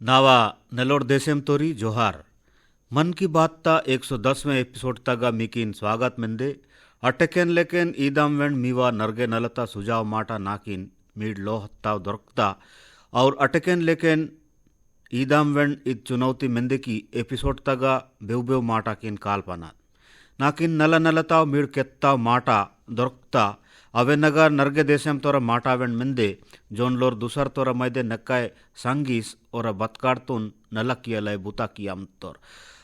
नावा नेलोर देशम तोरी जोहार मन की बात ता 110वें एपिसोड तगा मीकिन स्वागत मिंदे अटकेन लेकेन ईदम वेंड मीवा नरगे नलता सुझाव माटा नाकिन मीड लो हत्ता दొరకता और अटकेन लेकेन ईदम वेंड इद चुनौती मिंदे की एपिसोड तगा बेव बेव माटा किन काल्पना नाकिन नल नलता मीड केत्ता माटा दొరకता अवेनगा नरगे देशम तोरा माटा वेंड मिंदे जोनलोर दुसर तोरा मैदे नक्काय संगीस और बतकाड़तुन नलकियलय बुता कियाम तोर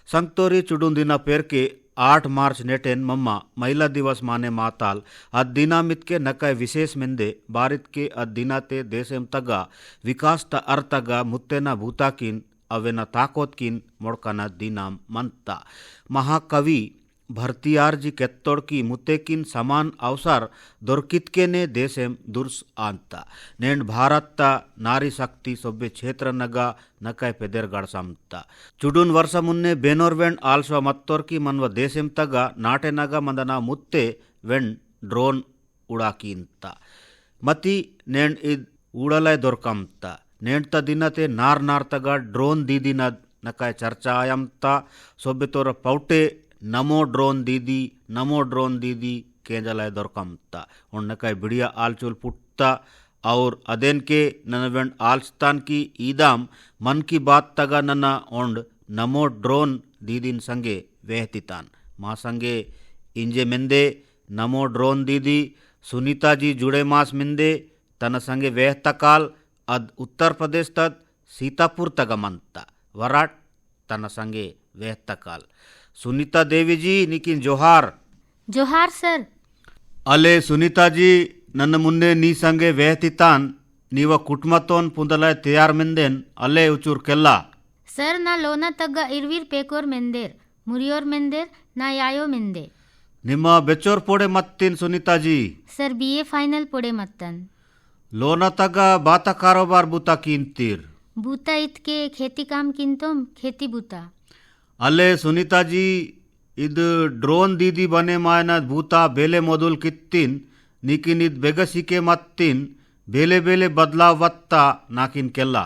संगतोरी चुडुंदिना पेर के 8 मार्च नेटेन मम्मा महिला दिवस माने माताल अद्दिना मितके नकाय विशेष मिंदे बारित के अद्दिना ते देशम तगा विकास ता अर्थगा मुत्तेना भूताकिन अवेना ताकोतकिन मोड़कना दीनाम मंता महाकवि भरतियार जी केत्तोड़ की मुतेकिन समान अवसर दొరకిత్కే ने देशम दुर्स आंता नेंड भारत ता नारी शक्ति सोब्बे क्षेत्र नगा नकाय पेदेर गड़समता चुडुन वर्ष मुन्ने बेनोर वेंड आल्सवा मत्तोर की मनव देशम तगा नाटे नगा मंदना मुत्ते वेंड ड्रोन उड़ाकींता मती नेंड इद उड़लय दొరకంతా नेंड ता दिनते नार नार तगा ड्रोन दीदी नकाय चर्चा आयमता सोब्बे तोर पौटे नमो ड्रोन दीदी केंजलाय दొరకంతా उन्नकाय बिड़िया आलचुल पुट्टा और अदेन के ननवेंड आलस्तान की ईदाम मन की बात तगा नना ओंड नमो ड्रोन दीदीन संगे वेहतितान मा संगे इंजे मिंदे नमो ड्रोन दीदी सुनीता जी जुड़े मास मिंदे तन संगे वेहतकाल अद उत्तर प्रदेश तद सीतापुर तगमंता वराट तन संगे वेहतकाल सुनीता देवी जी निकिन जोहार जोहार सर अले सुनीता जी नन्न मुन्ने नी संगे वेहतितान नीव कुटुंबतोन पुंदलाय तैयार मिंदेन अले उचूर केल्ला सर ना लोना तग्गा इरवीर पेकोर मेंदेर मुरियोर मेंदेर ना यायो मेंदे निम्मा बेचोर पोड़े मत्तिन Sunita ji sir BA final पोड़े मत्तन लोना तग्गा बाता कारोबार बुता कींतीर बूता इतके खेती काम किंतोम खेती बूता अले सुनीता जी इद ड्रोन दीदी बने मायना भूता बेले मोदुल कित्तिन निकिन इद बेगसिके मत्तिन बेले बेले बदलाव वत्ता नाकिन केल्ला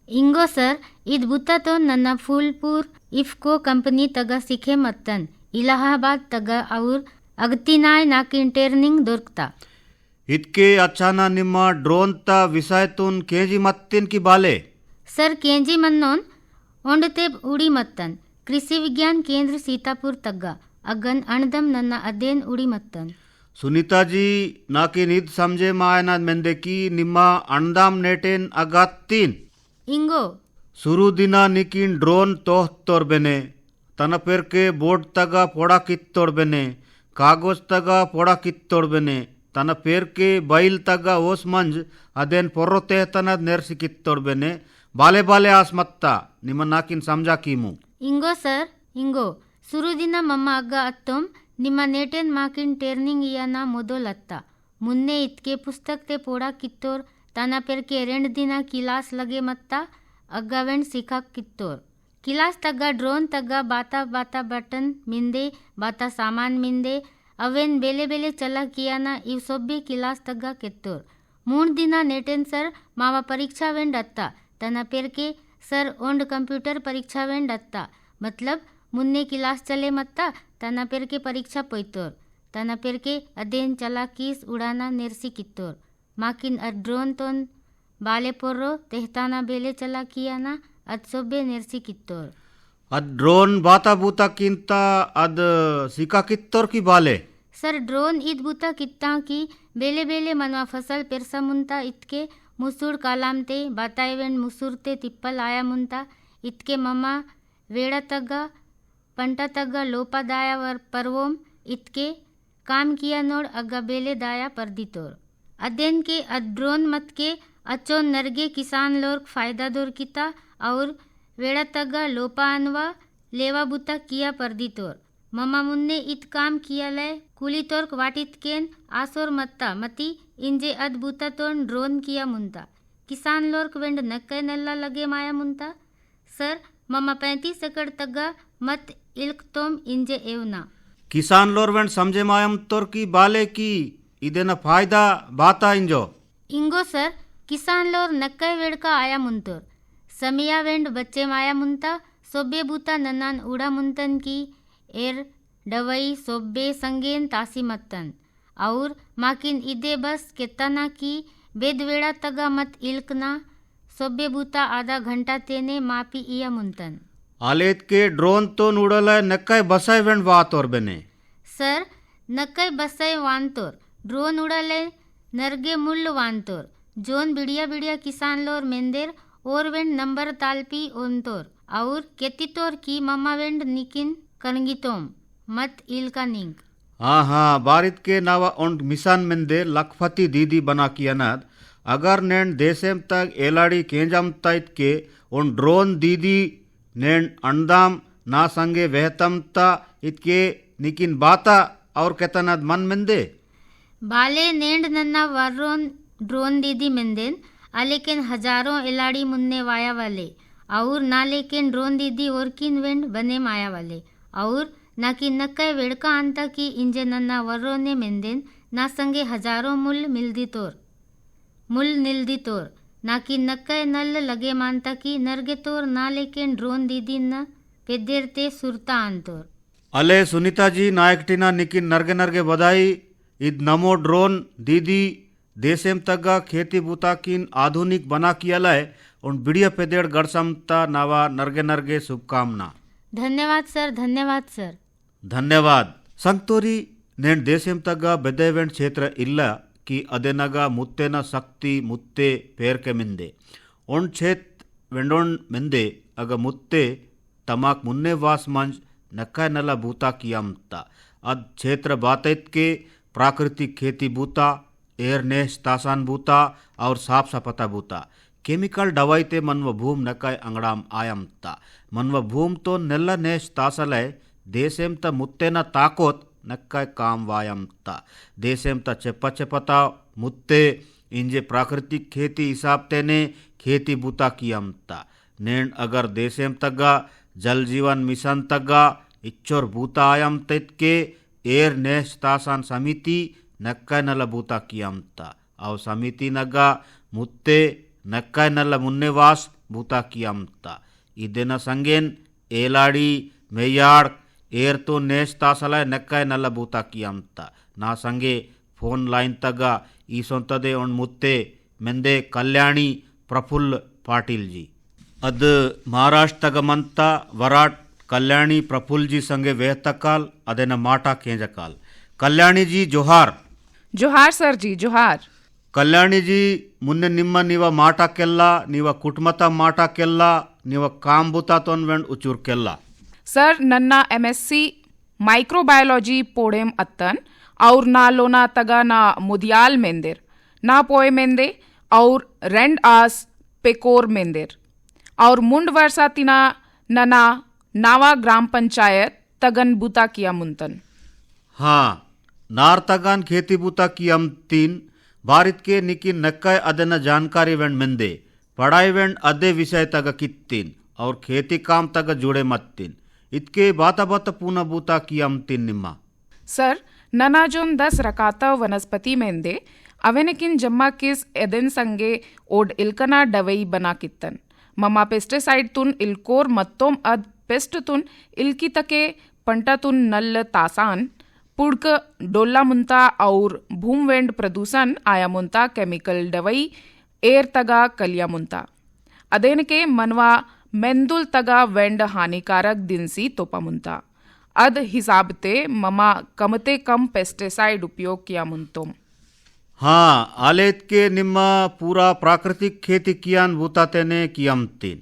इंगो सर इद बूता तो नन्ना फूलपुर इफ्को कंपनी तगा सिखे मत्तन इलाहाबाद तगा और अगतिनाय नाकिन टेर्निंग दొరకता इतके अच्छाना निम्मा ड्रोन ता विषयतुन केजी मत्तिन की बाले सर केंजी मन्नोन ओंडते उड़ी मत्तन कृषि विज्ञान केंद्र सीतापुर तग्गा अगन अणदम नन्ना अदेन उड़ी मत्तन सुनीता जी नाकिन इद समझे मायना मेंदे की निम्मा अंडाम नेटेन अगात्तीन इंगो शुरू दिना निकिन ड्रोन तोह तोर बेने तन पेर के बोर्ड तगा पोड़ा कित्तोड़ बेने कागज तगा पोड़ा कित्तोड़ बेने तन पेर के बैल तगा ओस मंज अदेन पोर्रो तेह तन नेर्सी कित्तोड़ बेने बाले बाले आसमत्ता निम्मा नाकिन समझा कीमु इंगो सर इंगो शुरू दिना मम्मा अग्गा अत्तोम निम्मा नेटेन माकिन टेर्निंग इयाना मोदोल अत्ता मुन्ने इतके पुस्तक ते पोड़ा कित्तोर ताना पेर के रेंड दिना किलास लगे मत्ता अग्गा वेंड सिखा कित्तोर किलास तग्गा ड्रोन तग्गा बाता बाता बटन मिंदे बाता सामान मिंदे अवेन बेले बेले चला कियाना इव सोब्बे किलास तग्गा कित्तोर मूण दिना नेटेन सर मावा परीक्षा वेंड अत्ता तना पेर के सर ओंड कंप्यूटर परीक्षा वेंड अत्ता मतलब मुन्ने क्लास चले मत्ता तना पेर के परीक्षा पोयतोर तना पेर के अदेन चला कीस उड़ाना नेर्सी कित्तोर माकिन ड्रोन तोन बाले पोर्रो तेहताना बेले चला कियाना अद सोब्बे नेर्सी कित्तोर अद ड्रोन बाता बूता किंता अद सिका कित्तोर की बाले सर ड्रोन ईद बूता कित्ता की बेले बेले मनवा फसल पेरसा मुंता इतके मुसूर कालामते बातायवेंड मुसूरते तिप्पल आया मुंता इतके मम्मा वेड़ा तग्गा पंटा तग्गा लोपा दाया वर परवोम इतके काम किया नोड़ अग्गा बेले दाया परदितोर अदेन के ड्रोन मत के अच्छो नरगे किसान लोग फायदा दोर किता और वेड़ा तग्गा लोपा अनवा लेवा बुता किया परदितोर मम्मा मुन्ने इत काम किया लय कुली तोर्क वाटित केन आसोर मत्ता मती इंजे अद्भुता तोन ड्रोन किया मुंता किसान लोर्क वेंड नक्के नल्ला लगे माया मुंता सर मम्मा 35 एकड़ तग्गा मत इल्क तोम इंजे एवना किसान लोर वेंड समझे मायम तोर की बाले की इदेना फायदा बाता इंजो इंगो सर किसान लोर नक्के वेड़ का आया मुंतोर समिया वेंड बच्चे माया मुंता सोब्बे बूता नन्नान उड़ा मुंतन की एर डवई सोब्बे संगेन तासी मत्तन और माकिन इदे बस केतना की बेदवेड़ा तगा मत इल्कना सोब्बे बूता आधा घंटा तेने मापी इया मुंतन आलेत के ड्रोन तो नूडल नक्काय बसाय वेंड वात और बने सर नक्कय बसय वांतोर ड्रोन उड़ाले नरगे मुल्ल वांतोर जोन बिड़िया बिड़िया किसान लोर मेंदेर और वेंड नंबर तालपी ओंतोर और केतितोर की मम्मा वेंड निकिन कनगितोम मत इल्का निंग हाँ हाँ बारित के नावा उन मिसान मेंदे लखपति दीदी बना की अनाद अगर नेन देशेम तक एलाड़ी केंजम तैत के उन ड्रोन दीदी नेन अंडाम ना संगे वहतमता इतके निकिन बाता और केतनाद मन मेंदे बाले नेंड नन्ना वर्रोन ड्रोन दीदी मेंदेन आलेकिन हजारों एलाड़ी मुन्ने वाया वाले और ना लेकिन ड्रोन दीदी और किन वेंड बने माया वाले और ना कि नक्कय वेड़का अंता की इंजे नन्ना वर्रो ने मेंदेन ना संगे हजारों मुल निल्दी तोर ना कि नक्कय नल लगे मानता की नरगे तोर ना लेकिन ड्रोन दीदी न पेदेरते सुरता अंतोर अले सुनीता जी नायकटिना निकिन नरगे नरगे बधाई इद नमो ड्रोन दीदी देशेम तग्गा खेती बूता किन आधुनिक बना किया लाए उन बिड़िया पेदेड़ गड़समता नावा नरगे नरगे शुभकामना धन्यवाद सर धन्यवाद संगतोरी नेन देशेम तग्गा बेदेवेंट क्षेत्र इल्ला की अदेनग मुत्तेन शक्ति मुत्ते पेर के मिंदे उन क्षेत्र वेंडोन मिंदे अग मुत्ते तमाक मुन्ने वास मंज नक्का नला बूता कियामता अद क्षेत्र बातेत के प्राकृतिक खेती बूता एयर नेश तासान बूता और साफ सपता बूता केमिकल दवाईते मनव भूम नकाय अंगड़ाम आयमता मनव भूम तो नेल्ला नेश तासलय देशेम त मुत्तेन ताकोत नक्काय काम वायमता देशेम त चेपता मुत्ते इंजे प्राकृतिक खेती हिसाब तेने खेती बूता कियमता नेण अगर देशेम तग्गा जल जीवन मिशन तग्गा इच्चोर बूता आयम तेत के एयर नेश तासान समिति नक्काय नल बूता कियमता और समिति नग्गा मुत्ते नक्काय नल मुन्नेवास बूता कियमता इदेन संगेन एलाड़ी मेयाड़ ಏರ್ ತೋ ನೇಷ್ ತಾಸಲ ನೆಕ್ಕಾಯ ನಲ್ಲ ಬೂತಾ ಕಿಯಂತ ನಾ ಸಂಗೆ ಫೋನ್ ಲೈನ್ ತಗ್ಗ ಈ ಸೊಂತದೆ ಒಣ್ ಮುತ್ತೆ ಮೆಂದೆ ಕಲ್ಯಾಣಿ ಪ್ರಫುಲ್ ಪಾಟೀಲ್ ಜಿ ಅದ್ ಮಹಾರಾಷ್ಟ್ರ ತಗ ಮಂತ ವರಾಟ್ ಕಲ್ಯಾಣಿ ಪ್ರಫುಲ್ ಜಿ ಸಂಗೆ ವೇಹತಕಾಲ್ ಅದೇನ ಮಾಟಾ ಕೇಂಜಕಾಲ್ ಕಲ್ಯಾಣಿ ಜಿ ಜೋಹಾರ್ ಜೋಹಾರ್ ಸರ್ ಜಿ ಜೋಹಾರ್ ಕಲ್ಯಾಣಿ ಜಿ ಮುನ್ನೆ ನಿಮ್ಮ ನೀವ ಮಾಟಕ್ಕೆಲ್ಲ ನೀವ ಕುಟುಂಬತ ಮಾಟಕ್ಕೆಲ್ಲ ನೀವ ಕಾಂಬುತಾತೊನ್ ವೆಂಡ್ ಉಚೂರ್ಕೆಲ್ಲ सर नन्ना MSc माइक्रोबायोलॉजी पोडेम अत्तन और ना लोना तगा ना मुदियाल मेंदेर ना पोए मेंदे और रेंड आस पेकोर मेंदेर और मुंड वर्षा तिना नना नावा ग्राम पंचायत तगन बूता किया मुंतन हाँ नार तगन खेती बूता कियम तीन बारित के निकी नक्काय अदन जानकारी वेंड मेंदे पढ़ाई वेंड अदे विषय तग कित्तीन और खेती काम तग जुड़े मत्तीन इतके बाता बाता पूना बूता कियम तीन निम्मा सर नना जोन 10 रकाता वनस्पति मेंदे अवेनकिन जम्मा किस एदन संगे ओड इल्कना डवई बना कित्तन ममा पेस्टिसाइड तुन इल्कोर मत्तोम अद पेस्ट तुन इल्की तके पंटा तुन नल्ल तासान पुड़क डोल्ला मुंता और भूमवेंड प्रदूषण आया मुंता केमिकल डवई एयर तगा कलिया मुंता अदेन के मनवा मेंदुल तगा वेंड हानिकारक दिनसी तोपा मुंता अद हिसाबते ममा कमते कम पेस्टिसाइड उपयोग किया मुंतोम हाँ आलेत के निम्मा पूरा प्राकृतिक खेती कियान बूतातेने कियम तीन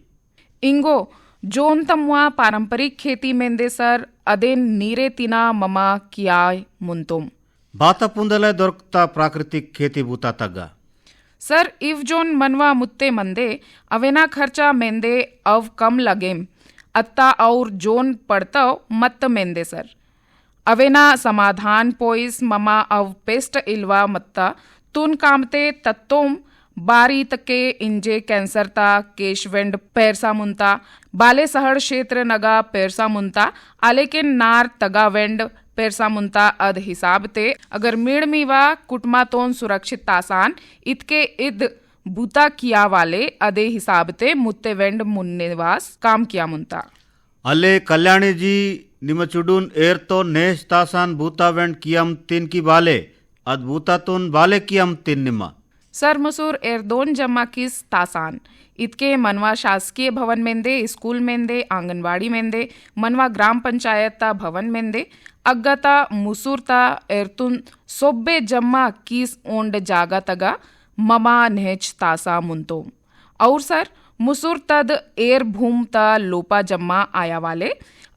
इंगो जोन तमुआ पारंपरिक खेती मेंदे सर अदेन नीरे तिना ममा किया मुंतोम बाता पुंदले दొరుకుతా प्राकृतिक खेती बूता तग्गा सर इव जोन मनवा मुत्ते मंदे अवेना खर्चा मेंदे अव कम लगेम अत्ता और जोन पड़तव मत्त मेंदे सर अवेना समाधान पोइस ममा अव पेस्ट इल्वा मत्ता तुन कामते तत्तोम बारी तके इंजे कैंसरता केशवेंड पैरसा मुंता बाले सहड़ क्षेत्र नगा पैरसा मुंता आलेके नार तगा वेंड पैरसा मुंता अद हिसाबते अगर मीड़ मीवा कुटमा तोन सुरक्षित तासान इतके इद बूता किया वाले अदे हिसाबते मुत्ते वेंड मुन्नेवास काम किया मुंता अले कल्याणी जी निम चुडून एरतो नेश तासान बूता वेंड कियम तीन की बाले अद बूतातून बाले कियम तीन निमा सर मसूर एर दोन जम्मा किस तासान इतके मनवा शासकीय भवन मेंदे स्कूल मेंदे आंगनवाड़ी मेंदे मनवा ग्राम पंचायत भवन मेंदे अग्गता मुसूरता एर्तुन सोब्बे जम्मा किस ओंड जागा तगा ममा नेच तासा मुंतो और सर मुसूर तद एर भूम ता लोपा जम्मा आया वाले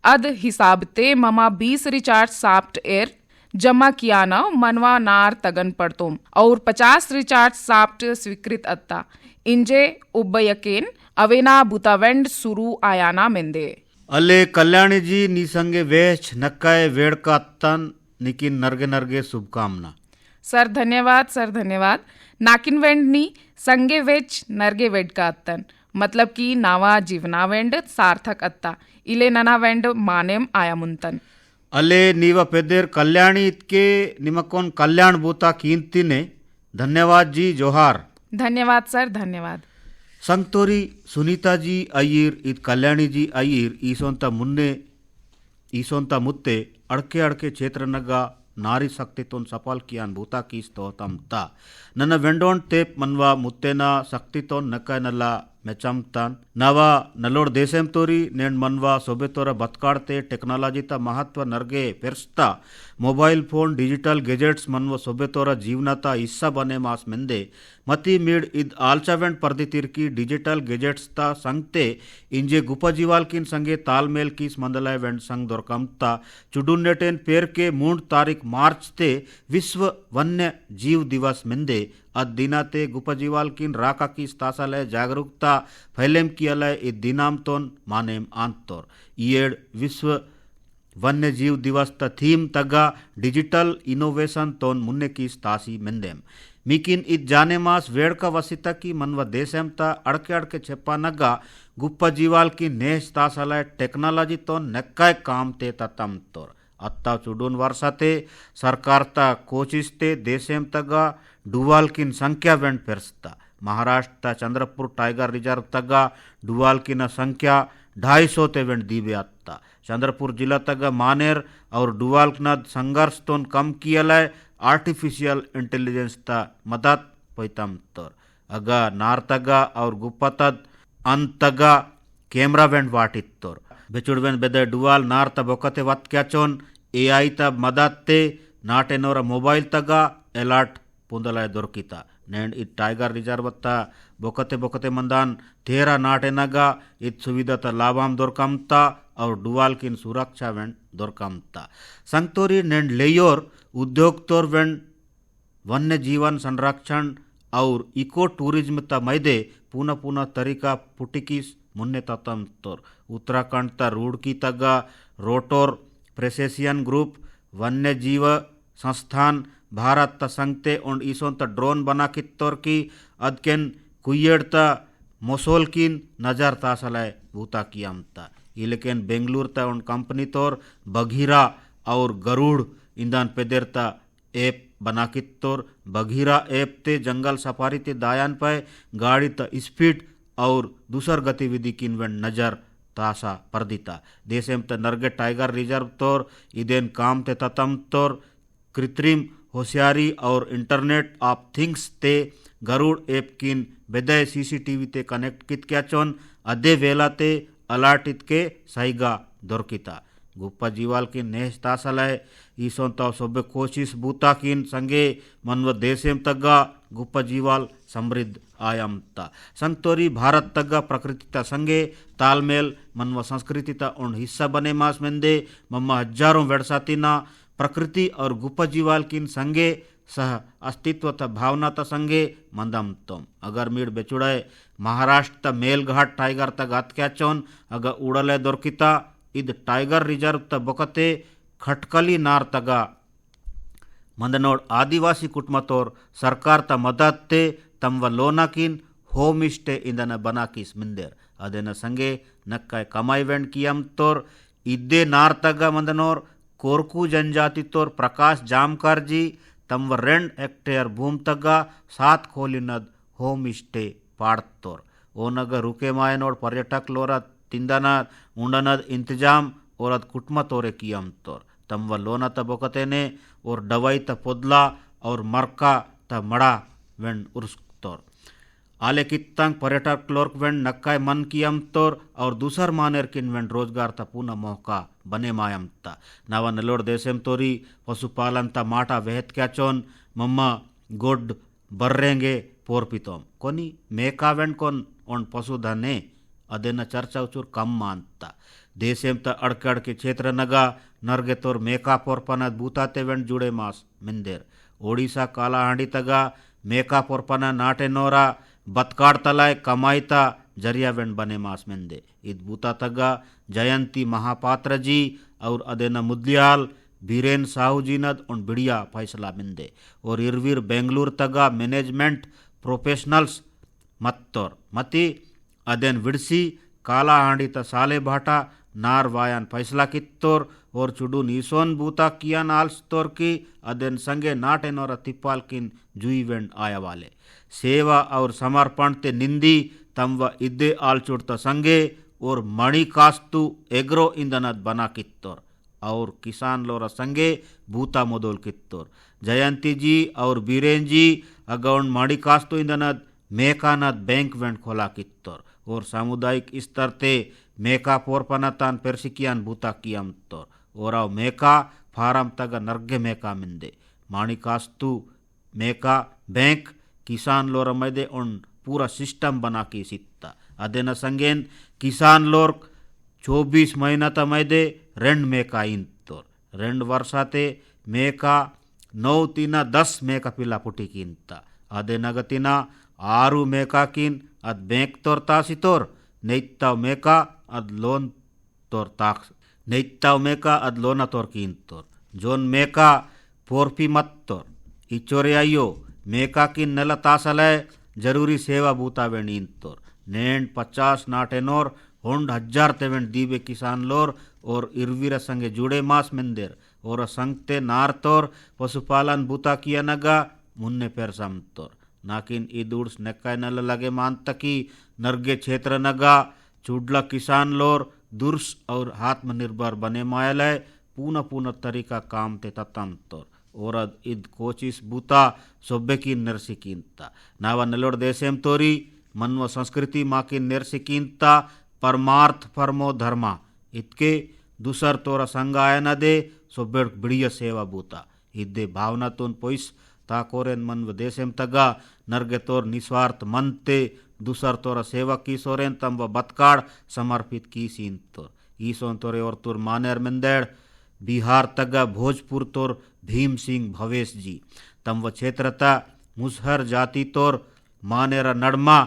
अद हिसाबते ममा 20 रिचार्ज साफ्ट एर जमा किया न मनवा नार तगन पड़तोम और 50 रिचार्ज साफ्ट स्वीकृत अत्ता इंजे उब्बयकेन अवेना बुतावेंड सुरू आयाना मेंदे अले कल्याणी जी नी संगे वेच नक्काय वेड़का तन निकिन नरगे नरगे शुभकामना सर धन्यवाद नाकिन वेंड नी संगे वेच नरगे वेड का अत्तन मतलब कि नावा जीवना वेंड सार्थक अत्ता इले नना वेंड मानेम आया मुंतन अले नीव पेदेर कल्याणी इतके निमकोन कल्याण बूता कींतिने धन्यवाद जी जोहार धन्यवाद सर धन्यवाद संगतोरी सुनीता जी अय्यर इत कल्याणी जी अय्यर ಈಸೊಂತ ಮುತ್ತೆ ಅಡಕೆ ಕ್ಷೇತ್ರನಗ ನಾರಿ ಶಕ್ತಿತೋನ್ ಸಪಾಲ್ ಕಿಯಾನ್ ಭೂತಾ ಕೀಸ್ತೋ ತಮ್ತ ನನ್ನ ವೆಂಡೋನ್ ತೇಪ್ ಮನ್ವಾ ಮುತ್ತೆನ ಶಕ್ತಿತೋನ್ ನಕನಲ್ಲ ಮೆಚಮ್ತಾನ್ ನವ ನಲ್ಲೋಡ್ ದೇಶಂ ತೋರಿ ನೇಣ್ ಮನ್ವಾ ಸೊಬೆತೋರ ಬತ್ಕಾಡ್ತೆ ಟೆಕ್ನಾಲಜಿತ ಮಹತ್ವ ನರ್ಗೆ ಪೆರ್ಸ್ತಾ ಮೊಬೈಲ್ ಫೋನ್ ಡಿಜಿಟಲ್ ಗೆಜೆಟ್ಸ್ ಮನ್ವ ಸೊಬೆತೋರ ಜೀವನತ ಹಿಸ್ಸಾ ಬನೆ ಮಾಸ್ ಮೆಂದೆ ಮತಿ ಮೀಡ್ ಇದ್ ಆಲ್ಚವೆಂಡ್ ಪರ್ದಿತಿರ್ಕಿ ಡಿಜಿಟಲ್ ಗೆಜೆಟ್ಸ್ತಾ ಸಂಗ್ತೆ ಇಂಜೆ ಗುಪಜೀವಾಲ್ಕಿನ್ ಸಂಗೆ ತಾಲ್ಮೇಲ್ ಕೀಸ್ ಮಂದಲಾಯ ವೆಂಡ್ ಸಂಗ್ ದೊರಕಂತ ಚುಡುನ್ನೆಟೆನ್ ಪೇರ್ಕೆ 3 ತಾರೀಖ್ ಮಾರ್ಚ್ ते विश्व वन्य जीव दिवस मेंदे दिनाते गुपजीवालकिन राका की तासालय जागरूकता फैलेम कियालय इ दिनाम तोन मानेम आंतोर ईएड विश्व वन्य जीव दिवस त थीम तगा डिजिटल इनोवेशन तोन मुन्ने की तासी मेंदेम मीकिन इत जाने मास वेड़ का वसिता की मनव देशम ता अड़के छेप्पा नगा गुप्पा जीवाल की नेश तासालय टेक्नोलॉजी तोन नक्काय काम ते तम तोर अत्ता चुडून वर्षाते सरकारता कोचिस्ते देशेम तगा डुवाल्किन संख्या वेंड पेर्स्ता महाराष्ट्र चंद्रपुर टाइगर रिजर्व तगा डुवाल्किन संख्या 250 ते वेंड दीबे अत्ता चंद्रपुर जिला तगा मानेर और डुवाल्कनद संघर्ष तोन कम कियलाय आर्टिफिशियल इंटेलिजेंस ता मदद पैतम तोर अगा नार तगा और गुप्पतद अंतगा कैमरा वेंड वाटित तोर बेचुड़वेन बेदे डुवाल नार ता बोकते वत क्याचोन एआई ता मदद ते नाटेनोर मोबाइल तगा अलर्ट पुंदलाय दोरकिता नेंड इ टाइगर रिजर्व ता बोकते मंदान तेरा नाटेनगा इत सुविधा ता लाभाम दोरकमता और डुवाल किन सुरक्षा वेंड दोरकमता संगतोरी नेंड लेयोर उद्योग तोर वेंड वन्य जीवन संरक्षण और इको टूरिज्म ता मैदे पुनः तरीका पुटिकिस मुन्ने ततम तोर उत्तराखंड ता रूड़की तगा रोटोर प्रेसेसियन ग्रुप वन्य जीव संस्थान भारत ता संगते उन ईसोन ता ड्रोन बना कित्तोर की अदकेन कुयेड़ ता मोसोल किन नजर तासलाय भूता कियामता इलेकेन बेंगलुरु ता उन कंपनी तोर बघीरा और गरुड़ इंदान पेदेरता ऐप बना कित्तोर बघीरा ऐप ते जंगल सफारी ते दायान पाए गाड़ी ता स्पीड और दूसर गतिविधि किनवेंड नजर तासा पर्दिता देशेम त नरगे टाइगर रिजर्व तोर इदेन काम ते ततम तोर कृत्रिम होशियारी और इंटरनेट ऑफ थिंग्स ते गरुड़ ऐप किन बेदय सीसीटीवी ते कनेक्ट कित क्याचोन अदे वेला ते अलर्ट इतके सहीगा दोरकिता गुप्पा जीवाल की नेश तासलय ईसोन ताव सोबे कोशिश बूता किन संगे मनव देशेम तग्गा गुप्पा जीवाल समृद्ध आयमता संगतोरी भारत तग्गा प्रकृति ता संगे तालमेल मनव संस्कृति ता उन हिस्सा बने मास मेंदे मम्मा हजारों वेड़सातीना प्रकृति और गुप्पा जीवाल किन संगे सह अस्तित्व ता भावना ता संगे मंदम तोम अगर मीड बेचुड़ाए महाराष्ट्र ता मेलघाट टाइगर ता गात क्याचोन अगर उड़ले दोरकिता इद टाइगर रिजर्व ता बकते खटकली नार तगा मंदनोड आदिवासी कुटुंबतोर सरकार ता मदद ते तमव लोनाकिन होम स्टे इंदन बनाकिस मिंदेर अदेन संगे नक्काय कमाई वेंड कियम तोर इद्दे नार तगा मंदनोर कोरकू जनजाति तोर प्रकाश जामकर जी तमव 2 हेक्टेयर भूम तगा 7 खोलिनद होम स्टे पाड़तोर ओनग रुके मायनोड पर्यटक लोरा तिंदन उंडनद इंतजाम ओरद कुटुंब तोरे कियम तोर तम लोन त बोकतेने और डवई त पोदला और मरका त मड़ा वेन उर्स्तोर आले कित्तंग पर्यटक लोर्क वेन नक्काय मन कियम तोर और दूसर मानेर किन वेन रोजगार त पूना मौका बने मायम ता नावा नलोड देशेम तोरी पशुपालन ता माटा वेहत क्या चोन मम्मा गोड बर्रेंगे पोरपितोम कोनी मेका वेन कोन ओन पशुधने अदेन चर्चा उचूर कम मानता देशेम त अड़के अड़के क्षेत्र नगा नरगे तोर मेका पोरपना बूताते वेन जुड़े मास मिंदेर ओडिशा कालाहांडी तगा मेका पोरपना नाटे नोरा बतकाड़ तलाय कमाईता जरिया वेन बने मास मिंदे इत बूता तगा जयंती महापात्र जी और अदेन मुदलियाल बीरेन साहू जी नद उन बिड़िया फैसला मिंदे और इरवीर बेंगलुर तगा मैनेजमेंट प्रोफेशनल्स मत्तोर मती अदेन विड़सी कालाहांडी त साले भाटा नार वायान फैसला कित्तोर और चुडू नीसोन बूता कियान आल्स्तोर की अदेन संगे नाटे नोरा तिप्पाल किन जुई वेंड आया वाले सेवा और समर्पण ते निंदी तम व इद्दे आलचुड़ त संगे और मणि कास्तु एग्रो इंदनद बना कित्तोर और किसान लोरा संगे बूता मोदोल कित्तोर जयंती जी और बीरेन जी अगौन मणि कास्तु इंदनद मेकानद बैंक वेंड खोला कित्तोर और सामुदायिक स्तर ते मेका पोरपनतान पेर्सिकियान बूता कियम तोर और मेका फारम तग नर्गे मेका मिंदे माणिकास्तु मेका बैंक किसान लोर मैदे उन पूरा सिस्टम बना की सित्ता अदेन संगेन किसान लोर 24 महीना त मैदे रेंड मेका इन तोर रेंड वर्षाते मेका 9 तीना 10 मेका पिला पुटी किंता अदेन गतिना 6 मेका किन अद बैंक तोर तासितोर नैत्ताव मेका अद लोन तोर ताक्स नैत्ताव मेका अद लोना तोर कीन तोर जोन मेका पोरपी मत तोर इचोरे आयो मेका किन नल तासलय जरूरी सेवा बूता वेण इन तोर नेंड 50 नाटेनोर होंड 1000 तेवेंड दीबे किसान लोर और इरवीर संगे जुड़े मास मिंदेर और संगते नार तोर पशुपालन बूता किया नगा मुन्ने पेर सम तोर नाकिन ईदूड्स नेक्काय नल लगे मानतकी नरगे क्षेत्र नगा चुडला किसान लोर दुर्स और आत्मनिर्भर बने मायलय पूर्ण तरीका काम ते ततम तोर और इद कोचिस बूता सोब्बे की नरसिकीनता नावा नलोड देशेम तोरी मन्व संस्कृति मा की नरसिकीनता परमार्थ परमो धर्मा इतके दूसर तोरा संगाय न दे सोब्बे बिड़िया सेवा बूता इद्दे भावना तुन पोइस ताकोरेन मन्व देशेम तगा नरगे तोर निस्वार्थ मनते दूसर तोरा सेवा की सोरेन तम व बतकाड़ समर्पित की सीन तोर ईसोन तोरे और तुर मानेर मिंदेड़ बिहार तगा भोजपुर तोर भीम सिंह भवेश जी तम व क्षेत्रता मुसहर जाति तोर मानेरा नड़मा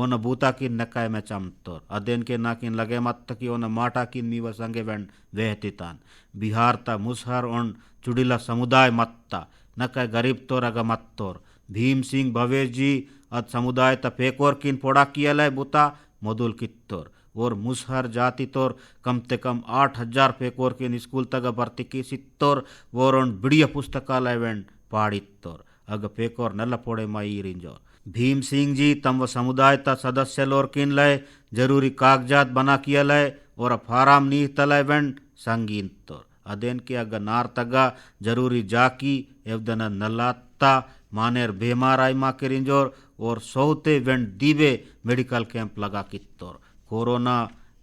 ओन बूता की नकाय में चम तोर अदेन के नाकिन लगे मत की ओन माटा की मीव संगे वेंड वेहतितान बिहार ता मुसहर ओन चुड़िला समुदाय मत्ता नकाय गरीब तोर अग मत तोर भीम सिंह भवेश जी अद समुदाय त पेकोर किन पोड़ा किया बूता मदुल कित्तोर और मुसहर जाति तोर कम ते कम 8000 पेकोर किन स्कूल तक भर्ती की सित्तोर वोरोन बिड़िया पुस्तकालय वेंड पाड़ित्तोर अग पेकोर नल पोड़े माई रिंजोर भीम सिंह जी तम व समुदाय ता सदस्य लोर किन लय जरूरी कागजात बना किया लय और फाराम नीह तलय वेंड संगीन तोर अदेन के अग नार तगा जरूरी जाकी एवदन नलात्ता मानेर बेमार आई मा के रिंजोर और सौते वेंड दीबे मेडिकल कैंप लगा कित्तोर कोरोना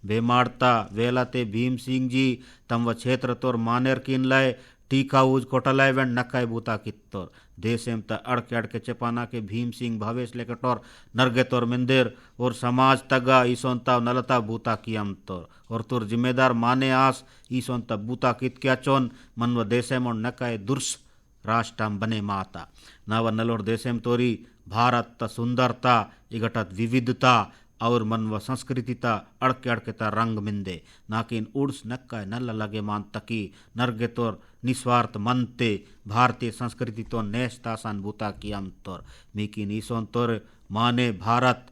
बेमारता वेलाते भीम सिंह जी तम व क्षेत्र तोर मानेर किन लय टीका उज कोटलय वेंड नकाय बूता कित्तोर देशेम त अड़के अड़के चपाना के भीम सिंह भवेश लेकटोर नरगे तोर मिंदेर और समाज तगा ईसोनता नलता बूता कियम तोर और तुर जिम्मेदार माने आस ईसोनता बूता कित क्या चोन मन व देशेम और नकाय दुर्स राष्ट्रम बने माता नाव नलोर देशेम तोरी भारत त सुंदरता इगटत विविधता और मन व संस्कृतिता अड़के अड़केता रंग मिंदे नाकिन उड्स नक्का नल लगे मान तकी नरगे तोर निस्वार्थ मनते भारतीय संस्कृति तो नेस्तासान बूता कियम तोर मीकी नीसोन तोर माने भारत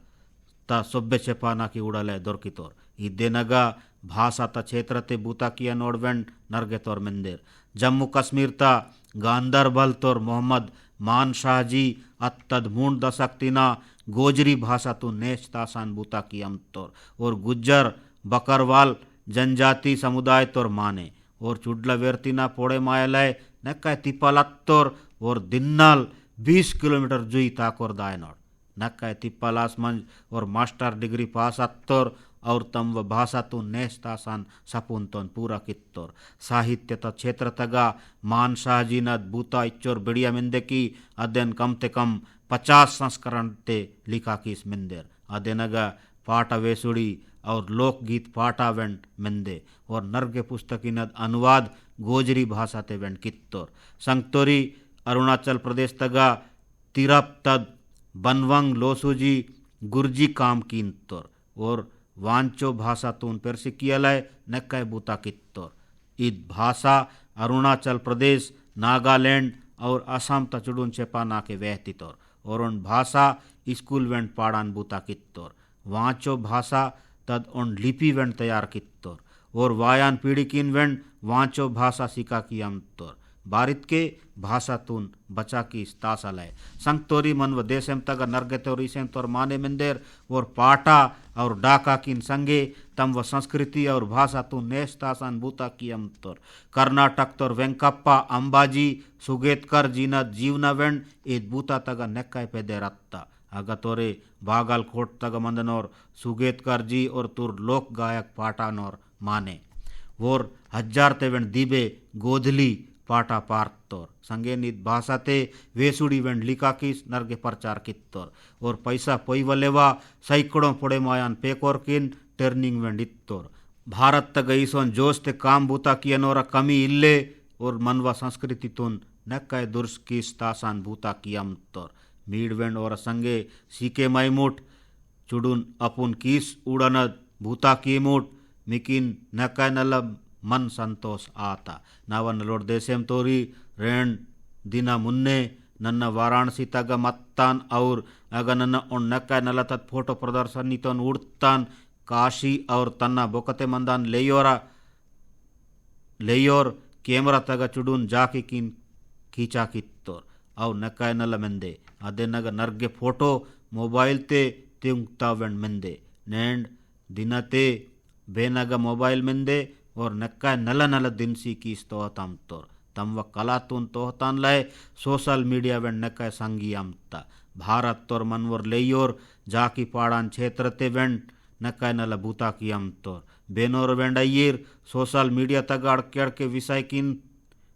ता सभ्य चेपाना की उड़ाले दौर की तोर इदे नगा भाषा ता क्षेत्र ते बूता किया नोडवेंड नरगे तोर मिंदेर जम्मू कश्मीर ता गांदरबल तोर मोहम्मद मान शाह जी अत्तद मूंड दशक तिना गोजरी भाषा तो नेश तासान बूता की अमतोर और गुज्जर बकरवाल जनजाति समुदाय तोर माने और चुडला वेर्तिना पोड़े मायलय नक्का तिप्पलत्तोर और दिन्नाल 20 किलोमीटर जुई ताकोर दायनोड़ नक्का तिप्पलास मंज और मास्टर डिग्री पास अत्तोर और तम व भाषा तु नेस्तासान सपून तोन पूरा कित्तोर साहित्य त क्षेत्र तगा मान शाहजीनद बूता इच्चोर बिड़िया मिंदे की अध्ययन कम ते कम 50 संस्करण ते लिखा किस मिंदेर अध्ययनगा पाठ वेसुड़ी और लोकगीत पाठा वेंट मिंदे और नर्गे पुस्तकिनद अनुवाद गोजरी भाषा ते वेंट कित्तोर संगतोरी अरुणाचल प्रदेश तगा तिरप तद बनवंग लोसुजी गुर्जी काम कीनतोर और वांचो भाषा तून पेरसिकियलय नक्काय बूता कित्तोर ईद भाषा अरुणाचल प्रदेश नागालैंड और असम तचुडून चेपाना के वहतितोर और उन भाषा स्कूल वेंट पाड़ान बूता कित्तोर वांचो भाषा तद उन लिपि वेंट तैयार कित्तोर और वायान पीढ़ी किन वेंट वांचो भाषा सिका की अमतोर बारित के भाषा तून बचा की तासालय संगतोरी मन व देशम तग नरगतोरी सेम तोर माने मंदिर और पाटा और डाका किन संगे तम व संस्कृति और भाषा तू नेस्तासान बूता की अमतोर कर्नाटक तोर वेंकप्पा अंबाजी सुगेतकर जीनद जीवना वेंड ईद बूता तग नेक्काय पेदे रत्ता अगतोरे बागलकोट तग मंदनोर सुगेतकर जी और तुर लोक गायक पाटानोर माने वोर हजार तेवेंड दीबे गोधली पाटा पार्तोर संगे नित भाषा ते वेसुड़ी वेंड लिका किस नरगे प्रचार कित्तोर और पैसा पैवलेवा सैकड़ों पोड़े मायान पेकोर किन टर्निंग वेंड इत्तोर भारत तक गईसोन जोश ते काम बूता कियनोरा कमी इल्ले और मनवा संस्कृति तुन नक्काय दुर्स किस तासान बूता कियमतोर मीड वेंड और संगे सीके मैमुट चुडुन अपुन किस उड़नद बूता कीमुट मिकिन नक्काय नलब मन संतोष आता नावा नलोड देशेम तोरी रेण दिना मुन्ने नन्न वाराणसी तग मत्तान और अग नन्न उन नक्काय नलतत फोटो प्रदर्शनी तोन उड़तान काशी और तन्ना बोकते मंदान लेयोर कैमरा तग चुडून जाकी किन खींचा कित्तोर और नक्काय नल मेंदे अदे नग नर्गे फोटो मोबाइल ते त्युंगता वेंड मेंदे नेंड दिनते बेनग मोबाइल मेंदे और नक्का नल नल दिनसी कीस तोहताम तोर तम व कलातून तोहतान लय सोशल मीडिया वेंड नक्का संगी अमता भारत तोर मनवर लेयोर जाकी पाड़ान क्षेत्र ते वेंड नक्का नल बूता की अम तोर बेनोर वेंड अय्यर सोशल मीडिया तक अड़केड़ के विषय किन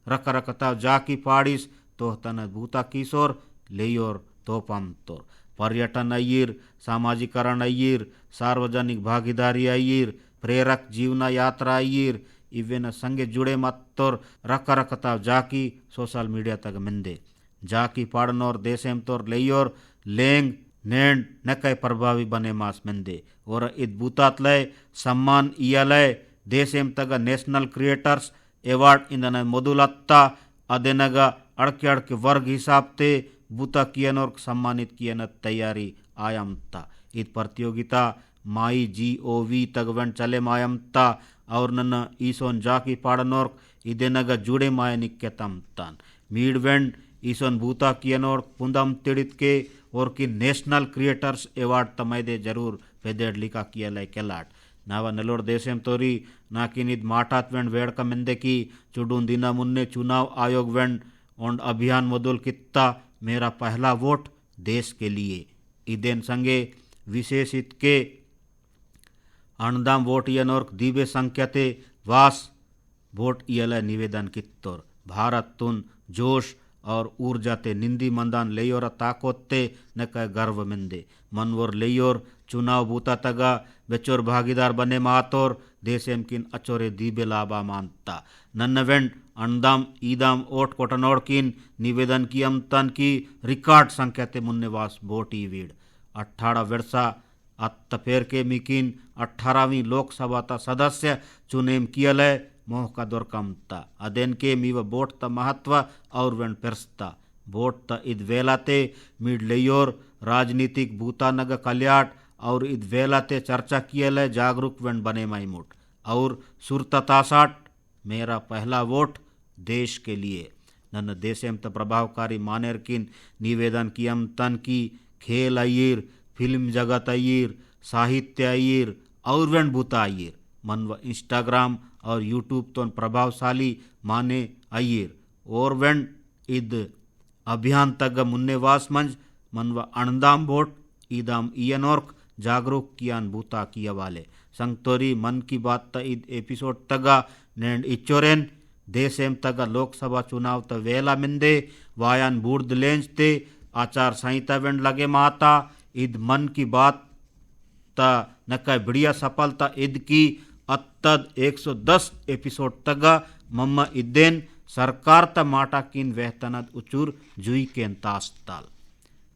रक रकता जाकी पाड़ीस तोहतन बूता कीसोर लेयोर तोपम तोर पर्यटन अय्यर सामाजिकरण अय्यर सार्वजनिक भागीदारी अय्यर प्रेरक जीवना यात्रा अय्यर इवेन संगे जुड़े मत्तोर रक रकता जाकी सोशल मीडिया तक मिंदे जाकी पाड़नोर देशेम तोर लेयोर लेंग नेंड नकय प्रभावी बने मास मिंदे और इत बूतात लय सम्मान इयालय देशेम तक नेशनल क्रिएटर्स अवार्ड इंदन मोदुलत्ता अदेनग अड़के अड़के वर्ग हिसाब ते बूता कियनोर सम्मानित कियन तैयारी आयमता इत प्रतियोगिता माई GOV तगवन चले मायमता और नन्न ईसोन जाकी पाड़नोर इदेनग जुड़े माय निक्यतम तान मीडवेंड ईसोन बूता कियनोर पुंदम तिड़ित के और की नेशनल क्रिएटर्स अवार्ड तमैदे जरूर पेदेड लिका कियलय केलाट नावा नलोड देशेम तोरी नाकिनिद माटात वेंड वेड़ का मिंदे की चुडून दिना मुन्ने चुनाव आयोग वेंड और अभियान मोदुल कित्ता मेरा पहला वोट देश के लिए इदेन संगे विशेषित के अणदाम वोट यनोर दीबे संख्याते वास वोट इयलय निवेदन कित्तोर भारत तुन जोश और ऊर्जा ते निंदी मंदान लेयोर ताकोत्ते नका गर्व मिंदे मनवर लेयोर चुनाव बूता तगा बेचोर भागीदार बने मातोर देशेम किन अचोरे दीबे लाबा मानता नन्नवेंड अणदाम ईदाम ओट कोटनोड़ किन निवेदन की अमतन की रिकॉर्ड संख्या ते मुन्नेवास वोट ईवीड 18 वर्षा अत्तपेर के मिकिन 18वीं लोकसभा ता सदस्य चुनेम कियलय मोह का दुर्कमता अदेन के मीव वोट त महत्व और वेन पेरस्ता वोट त इद वेलाते मिड लेयोर राजनीतिक बूता नग कल्याट और इद वेलाते चर्चा कियलय जागरूक वेन बने माइमुट और सुरततासाट मेरा पहला वोट देश के लिए नन्न देशेम त प्रभावकारी मानेर किन निवेदन कियम तन की खेल अय्यर फिल्म जगत अय्यर, साहित्य अय्यर और वेण बूता अय्यर मनव इंस्टाग्राम और यूट्यूब तो प्रभावशाली माने अय्यर और वेण इद अभियान तग मुन्नेवास मंज मनव अणदाम वोट ईदाम इयनोर्क जागरूक कियान बूता किया वाले संगतोरी मन की बात त इद एपिसोड तगा नेंड इच्चोरेन देशेम तगा लोकसभा चुनाव त वेला मिंदे वायान बूर्द लेंज ते आचार संहिता वेंड लगे माता इद मन की बात ता नका बढ़िया सफलता इद की अत्तद 110 एपिसोड तगा मम्मा इदेन सरकार त माटा किन वेहतनद उचूर जुई केन तास्ताल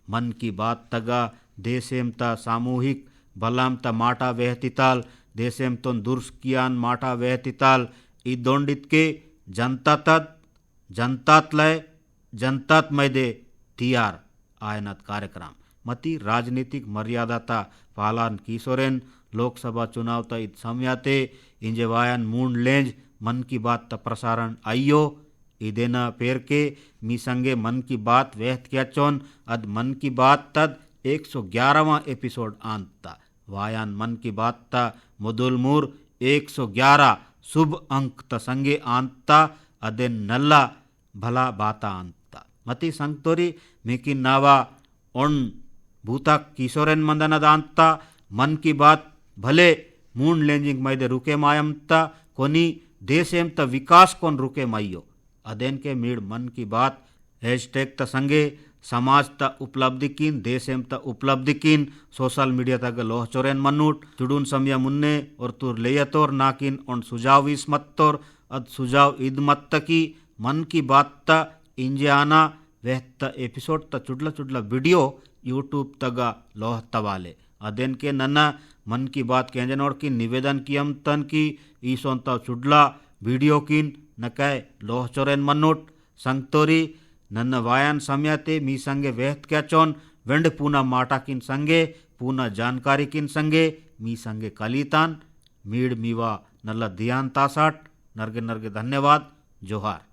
मन की बात तगा देशेम ता सामूहिक बलाम ता माटा वेहतिताल देशेम तो दुर्स्कियान माटा वेहतिताल इदोंडित के जनता तद जनतात लय जनतात मैदे तियार आयनत कार्यक्रम मती राजनीतिक मर्यादाता पालन किशोरेन लोकसभा चुनाव ता इत समयाते इंजे वायन मूंड लेंज मन की बात ता प्रसारण आइयो इदेना पेर के मी संगे मन की बात वेहत क्या चोन अद मन की बात तद 111वां एपिसोड आंता वायान मन की बात ता मुदुल मूर 111 शुभ अंक त संगे आंता अदे नल्ला भला बाता आंता मती संगतोरी मेकी नावा ओन भूता किशोरेन मंदन दांता मन की बात भले मूंड लेंजिंग मैदे रुके मायमता कोनी देशेम त विकास कोन रुके माइयो अदेन के मीड मन की बात हैशटैग त संगे समाज त उपलब्धि किन देशेम त उपलब्धि किन सोशल मीडिया तक लोहचोरेन मन्नूट चुडून समया मुन्ने और तुर लेयतोर नाकिन उन सुझाव इस मत्तोर अद सुझाव इद मत्त की मन की बात त इंजे आना वेहत एपिसोड त चुडला चुडला वीडियो यूट्यूब तगा लोह तवाले अदेन के नन्ना मन की बात केंजनोड़ की निवेदन कियम तन की ईसोंता चुडला वीडियो किन नकाय लोह चोरेन मन्नोट संगतोरी नन्न वायन समयाते मी संगे वेहत क्या चोन वेंड पूना माटा किन संगे पूना जानकारी किन संगे मी संगे कलीतान मीड मीवा नल्ला ध्यान तासाट नरगे नरगे धन्यवाद जोहार।